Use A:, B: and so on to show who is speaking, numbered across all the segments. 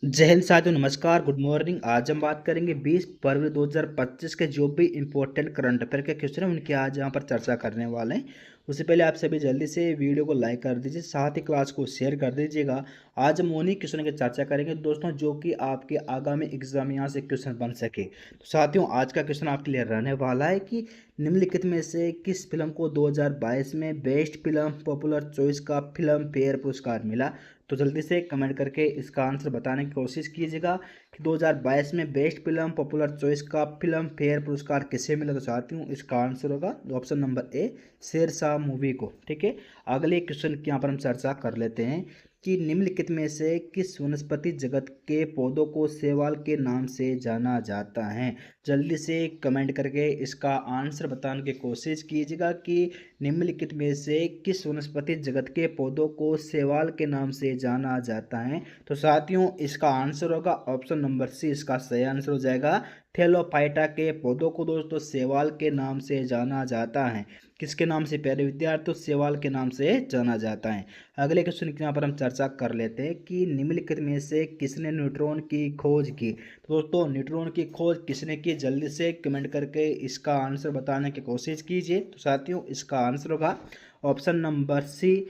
A: जय हिंद साथियों, नमस्कार, गुड मॉर्निंग। आज हम बात करेंगे 20 फरवरी 2025 के जो भी इंपॉर्टेंट करंट अफेयर के क्वेश्चन हैं उनकी आज यहाँ पर चर्चा करने वाले हैं। उससे पहले आप सभी जल्दी से वीडियो को लाइक कर दीजिए, साथ ही क्लास को शेयर कर दीजिएगा। आज हम उन्हीं क्वेश्चन की चर्चा करेंगे दोस्तों, जो कि आपके आगामी एग्जाम यहाँ से क्वेश्चन बन सके। तो साथियों, आज का क्वेश्चन आपके लिए रहने वाला है कि निम्नलिखित में से किस फिल्म को 2022 में बेस्ट फिल्म पॉपुलर चॉइस का फिल्म फेयर पुरस्कार मिला। तो जल्दी से कमेंट करके इसका आंसर बताने की कोशिश कीजिएगा कि 2022 में बेस्ट फिल्म पॉपुलर चॉइस का फिल्म फेयर पुरस्कार किसे मिला। तो चाहती हूँ इसका आंसर होगा option number A, Shershaah movie को। ठीक है, अगले क्वेश्चन की यहाँ पर हम चर्चा कर लेते हैं कि निम्नलिखित में से किस वनस्पति जगत के पौधों को शैवाल के नाम से जाना जाता है। जल्दी से कमेंट करके इसका आंसर बताने की कोशिश कीजिएगा कि निम्नलिखित में से किस वनस्पति जगत के पौधों को शैवाल के नाम से जाना जाता है। तो साथियों, इसका आंसर होगा ऑप्शन नंबर सी, इसका सही आंसर हो जाएगा। थैलोफाइटा के पौधों को दोस्तों शैवाल के नाम से जाना जाता है। किसके नाम से प्यारे विद्यार्थियों? शैवाल के नाम से जाना जाता है। अगले क्वेश्चन की यहाँ पर हम चर्चा कर लेते हैं कि निम्नलिखित में से किसने न्यूट्रॉन की खोज की। तो दोस्तों, न्यूट्रॉन की खोज किसने की? जल्दी से कमेंट करके इसका आंसर बताने की कोशिश कीजिए। तो साथियों, इसका आंसर होगा ऑप्शन नंबर सी,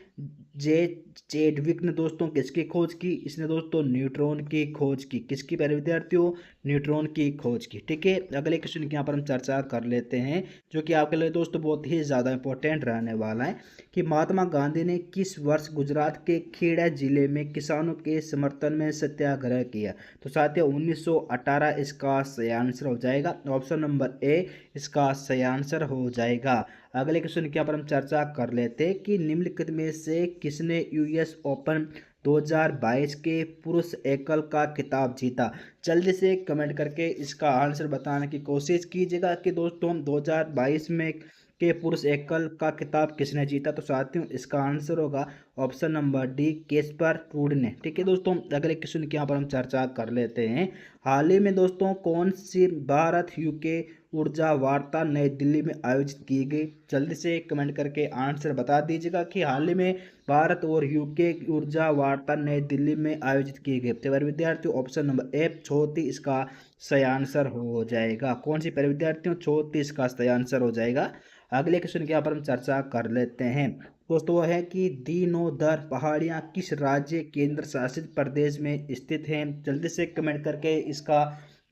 A: जे चेडविक ने दोस्तों किसकी खोज की? इसने दोस्तों न्यूट्रॉन की खोज की। किसकी प्यारे विद्यार्थियों? न्यूट्रॉन की खोज की। ठीक है, अगले क्वेश्चन की यहाँ पर हम चर्चा कर लेते हैं, जो कि आपके लिए दोस्तों बहुत ही ज़्यादा इंपॉर्टेंट रहने वाला है कि महात्मा गांधी ने किस वर्ष गुजरात के खेड़ा जिले में किसानों के समर्थन में सत्याग्रह किया। तो साथियों, 1918 इसका सही आंसर हो जाएगा। ऑप्शन नंबर ए इसका सही आंसर हो जाएगा। अगले क्वेश्चन के पर हम चर्चा कर लेते हैं कि निम्नलिखित में से किसने यूएस ओपन 2022 के पुरुष एकल का खिताब जीता। जल्दी से कमेंट करके इसका आंसर बताने की कोशिश कीजिएगा कि दोस्तों 2022 में के पुरुष एकल का खिताब किसने जीता। तो साथियों, इसका आंसर होगा ऑप्शन नंबर डी, केस्पर रूड ने। ठीक है दोस्तों, अगले क्वेश्चन की यहाँ पर हम चर्चा कर लेते हैं। हाल ही में दोस्तों कौन सी भारत यूके ऊर्जा वार्ता नई दिल्ली में आयोजित की गई। जल्दी से कमेंट करके आंसर बता दीजिएगा कि हाल ही में भारत और यूके ऊर्जा वार्ता नई दिल्ली में आयोजित की गई। तो विद्यार्थियों, ऑप्शन नंबर ए चौथी इसका सही आंसर हो जाएगा। कौन सी प्यारे विद्यार्थियों? चौथी इसका सही आंसर हो जाएगा। अगले क्वेश्चन के यहाँ पर हम चर्चा कर लेते हैं दोस्तों, वो है कि दीनोदर पहाड़ियाँ किस राज्य केंद्र शासित प्रदेश में स्थित हैं। जल्दी से कमेंट करके इसका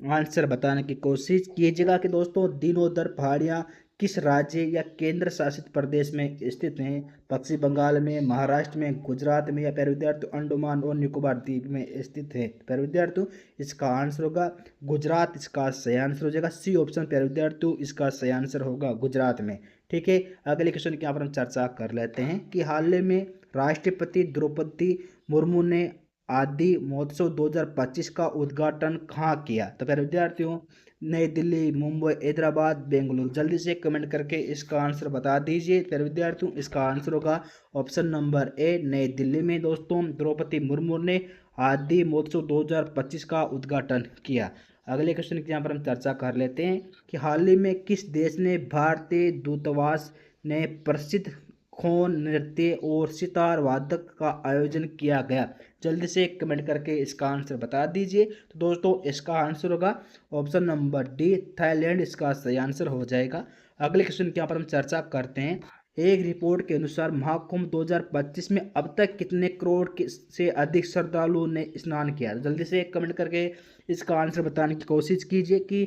A: आंसर बताने की कोशिश कीजिएगा कि दोस्तों दीनोदर पहाड़ियाँ किस राज्य या केंद्र शासित प्रदेश में स्थित हैं। पश्चिम बंगाल में, महाराष्ट्र में, गुजरात में, या प्यारे विद्यार्थियों अंडमान और निकोबार द्वीप में स्थित है। प्यारे विद्यार्थियों, इसका आंसर होगा गुजरात, इसका सही आंसर हो जाएगा सी ऑप्शन। प्यारे विद्यार्थियों, इसका सही आंसर होगा गुजरात में। ठीक है, अगले क्वेश्चन की यहाँ पर हम चर्चा कर लेते हैं कि हाल ही में राष्ट्रपति द्रौपदी मुर्मू ने आदि महोत्सव 2025 का उद्घाटन कहाँ किया। तो प्यारे विद्यार्थियों, नई दिल्ली, मुंबई, हैदराबाद, बेंगलुरु। जल्दी से कमेंट करके इसका आंसर बता दीजिए। प्यारे विद्यार्थियों, इसका आंसर होगा ऑप्शन नंबर ए, नई दिल्ली में दोस्तों द्रौपदी मुर्मू ने आदि महोत्सव 2025 का उद्घाटन किया। अगले क्वेश्चन की यहाँ पर हम चर्चा कर लेते हैं कि हाल ही में किस देश ने भारतीय दूतावास ने प्रसिद्ध खोन नृत्य और सितार वादक का आयोजन किया गया। जल्दी से कमेंट करके इसका आंसर बता दीजिए। तो दोस्तों, इसका आंसर होगा ऑप्शन नंबर डी, थाईलैंड, इसका सही आंसर हो जाएगा। अगले क्वेश्चन की यहाँ पर हम चर्चा करते हैं। एक रिपोर्ट के अनुसार महाकुंभ 2025 में अब तक कितने करोड़ से अधिक श्रद्धालुओं ने स्नान किया। जल्दी से कमेंट करके इसका आंसर बताने की कोशिश कीजिए कि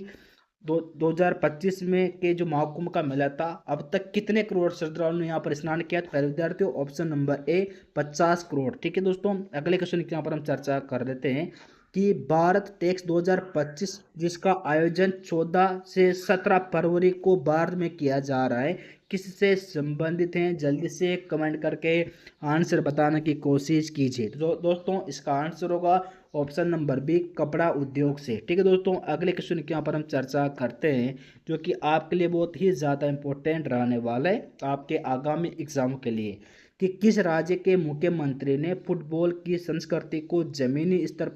A: 2025 में के जो महाकुंभ का मेला था, अब तक कितने करोड़ श्रद्धालुओं ने यहाँ पर स्नान किया। तो पहले विद्यार्थियों, ऑप्शन नंबर ए 50 करोड़। ठीक है दोस्तों, अगले क्वेश्चन की यहाँ पर हम चर्चा कर लेते हैं कि भारत टेक्स 2025 जिसका आयोजन 14 से 17 फरवरी को भारत में किया जा रहा है, किससे संबंधित हैं। जल्दी से कमेंट करके आंसर बताने की कोशिश कीजिए। तो दोस्तों, इसका आंसर होगा ऑप्शन नंबर बी, कपड़ा उद्योग से। ठीक है दोस्तों, अगले क्वेश्चन के यहाँ पर हम चर्चा करते हैं, जो कि आपके लिए बहुत ही ज़्यादा इंपॉर्टेंट रहने वाला है आपके आगामी एग्जाम के लिए, कि किस राज्य के मुख्यमंत्री ने फुटबॉल की संस्कृति को जमीनी स्तर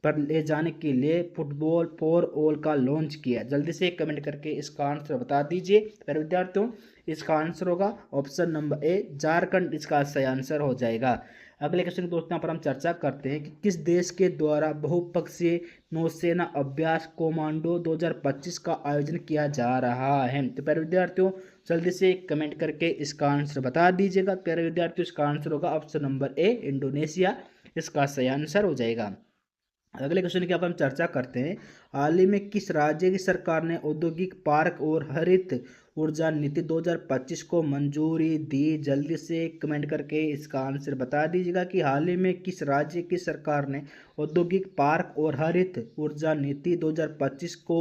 A: पर ले जाने के लिए फुटबॉल फॉर ऑल का लॉन्च किया। जल्दी से कमेंट करके इसका आंसर बता दीजिए। प्यारे विद्यार्थियों, इसका आंसर होगा ऑप्शन नंबर ए, झारखंड, इसका सही आंसर हो जाएगा। अगले क्वेश्चन दोस्तों यहाँ पर हम चर्चा करते हैं कि किस देश के द्वारा बहुपक्षीय नौसेना अभ्यास कमांडो 2025 का आयोजन किया जा रहा है। तो प्यारे विद्यार्थियों जल्दी से कमेंट करके इसका आंसर बता दीजिएगा। प्यारे विद्यार्थियों इसका आंसर होगा ऑप्शन नंबर ए इंडोनेशिया, इसका सही आंसर हो जाएगा। अगले क्वेश्चन की आप हम चर्चा करते हैं, हाल ही में किस राज्य की सरकार ने औद्योगिक पार्क और हरित ऊर्जा नीति 2025 को मंजूरी दी? जल्दी से कमेंट करके इसका आंसर बता दीजिएगा कि हाल ही में किस राज्य की सरकार ने औद्योगिक पार्क और हरित ऊर्जा नीति 2025 को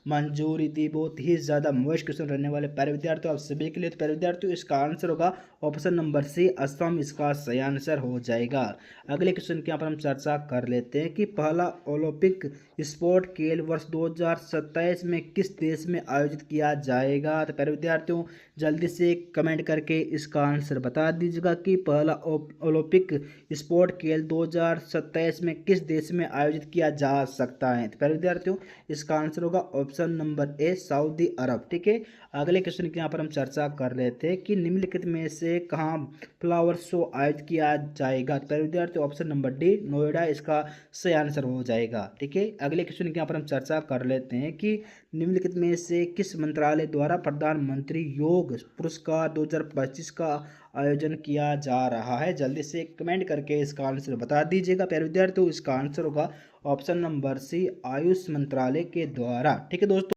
A: मंजूरी दी। बहुत ही ज़्यादा मोस्ट क्वेश्चन रहने वाले प्यारे विद्यार्थियों आप सभी के लिए। तो प्यारे विद्यार्थियों इसका आंसर होगा ऑप्शन नंबर सी असम, इसका सही आंसर हो जाएगा। अगले क्वेश्चन की यहाँ पर हम चर्चा कर लेते हैं कि पहला ओलंपिक स्पोर्ट खेल वर्ष 2027 में किस देश में आयोजित किया जाएगा? तो प्यारे विद्यार्थियों जल्दी से कमेंट करके इसका आंसर बता दीजिएगा कि पहला ओलंपिक स्पोर्ट खेल 2027 में किस देश में आयोजित किया जा सकता है? तो प्यारे विद्यार्थियों इसका आंसर होगा ऑप्शन नंबर ए सऊदी अरब। ठीक है, अगले क्वेश्चन की यहाँ पर हम चर्चा कर लेते हैं कि निम्नलिखित में से कहाँ फ्लावर शो आयोजित किया जाएगा? तो विद्यार्थी ऑप्शन नंबर डी नोएडा, इसका सही आंसर हो जाएगा। ठीक है, अगले क्वेश्चन की यहाँ पर हम चर्चा कर लेते हैं कि निम्नलिखित में से किस मंत्रालय द्वारा प्रधानमंत्री योग पुरस्कार 2025 का आयोजन किया जा रहा है? जल्दी से कमेंट करके इसका आंसर बता दीजिएगा। प्यारे विद्यार्थियों इसका आंसर होगा ऑप्शन नंबर सी आयुष मंत्रालय के द्वारा। ठीक है दोस्तों।